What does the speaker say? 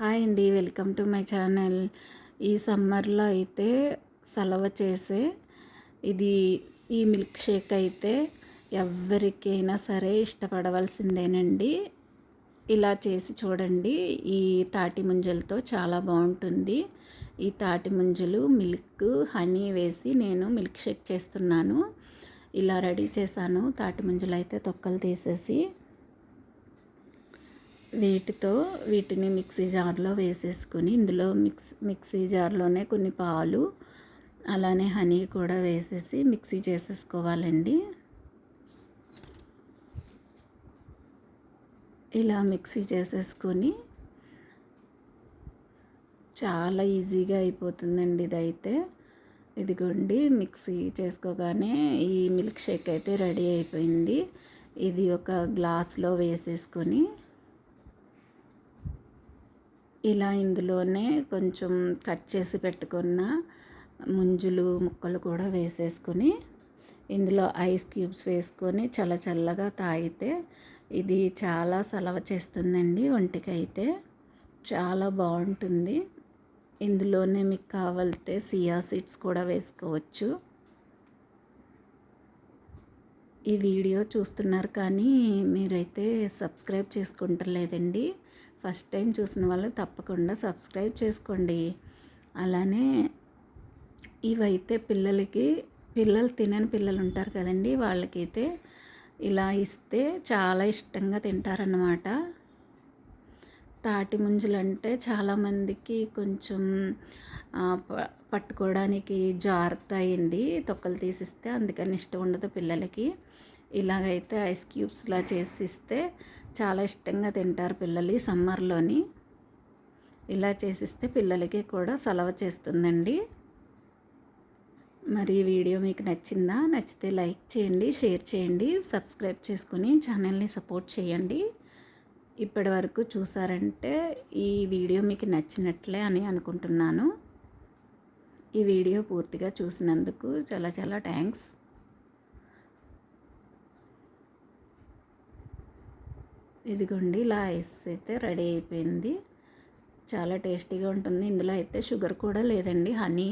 Hi అండి. Welcome to my channel. ఈ సమ్మర్‌లో అయితే సలవ చేసే ఇది ఈ మిల్క్ షేక్ అయితే ఎవ్వరికైనా సరే ఇష్టపడవలసిందేనండి. ఇలా చేసి చూడండి. ఈ తాటి ముంజలతో చాలా బావుంటుంది. ఈ తాటి ముంజలు, మిల్క్, హనీ వేసి నేను మిల్క్ షేక్ చేస్తున్నాను. ఇలా రెడీ చేశాను. తాటి ముంజలైతే తొక్కలు తీసేసి వీటిని మిక్సీ జార్లో వేసేసుకొని ఇందులో మిక్సీ జార్లోనే కొన్ని పాలు అలానే హనీ కూడా వేసేసి మిక్సీ చేసేసుకోవాలండి. ఇలా మిక్సీ చేసేసుకొని చాలా ఈజీగా అయిపోతుందండి ఇదైతే. ఇదిగోండి మిక్సీ చేసుకోగానే ఈ మిల్క్ షేక్ అయితే రెడీ అయిపోయింది. ఇది ఒక గ్లాస్లో వేసేసుకొని ఇలా ఇందులోనే కొంచెం కట్ చేసి పెట్టుకున్న ముంజులు ముక్కలు కూడా వేసేసుకొని ఇందులో ఐస్ క్యూబ్స్ వేసుకొని చల్లగా తాగితే ఇది చాలా సలవ చేస్తుందండి ఒంటికైతే. చాలా బాగుంటుంది. ఇందులోనే మీకు కావాలితే సియా సీడ్స్ కూడా వేసుకోవచ్చు. ఈ వీడియో చూస్తున్నారు కానీ మీరైతే సబ్స్క్రైబ్ చేసుకుంటలేదండి. ఫస్ట్ టైం చూసిన వాళ్ళు తప్పకుండా సబ్స్క్రైబ్ చేసుకోండి. అలానే ఇవైతే పిల్లలు తినని పిల్లలు ఉంటారు కదండి, వాళ్ళకైతే ఇలా ఇస్తే చాలా ఇష్టంగా తింటారన్నమాట. తాటి ముంజలంటే చాలామందికి కొంచెం పట్టుకోవడానికి జారుతాయండి తొక్కలు తీసిస్తే, అందుకని ఇష్టం ఉండదు పిల్లలకి. ఇలాగైతే ఐస్ క్యూబ్స్లా చేసిస్తే చాలా ఇష్టంగా తింటారు పిల్లలు సమ్మర్లోని. ఇలా చేసిస్తే పిల్లలకి కూడా సలవ చేస్తుందండి. మరి ఈ వీడియో మీకు నచ్చిందా? నచ్చితే లైక్ చేయండి, షేర్ చేయండి, సబ్స్క్రైబ్ చేసుకుని ఛానల్ని సపోర్ట్ చేయండి. ఇప్పటి వరకు చూసారంటే ఈ వీడియో మీకు నచ్చినట్లే అని అనుకుంటున్నాను. ఈ వీడియో పూర్తిగా చూసినందుకు చాలా థ్యాంక్స్. ఇదిగోండి ఇలా ఐస్ అయితే రెడీ అయిపోయింది. చాలా టేస్టీగా ఉంటుంది. ఇందులో అయితే షుగర్ కూడా లేదండి, హనీ.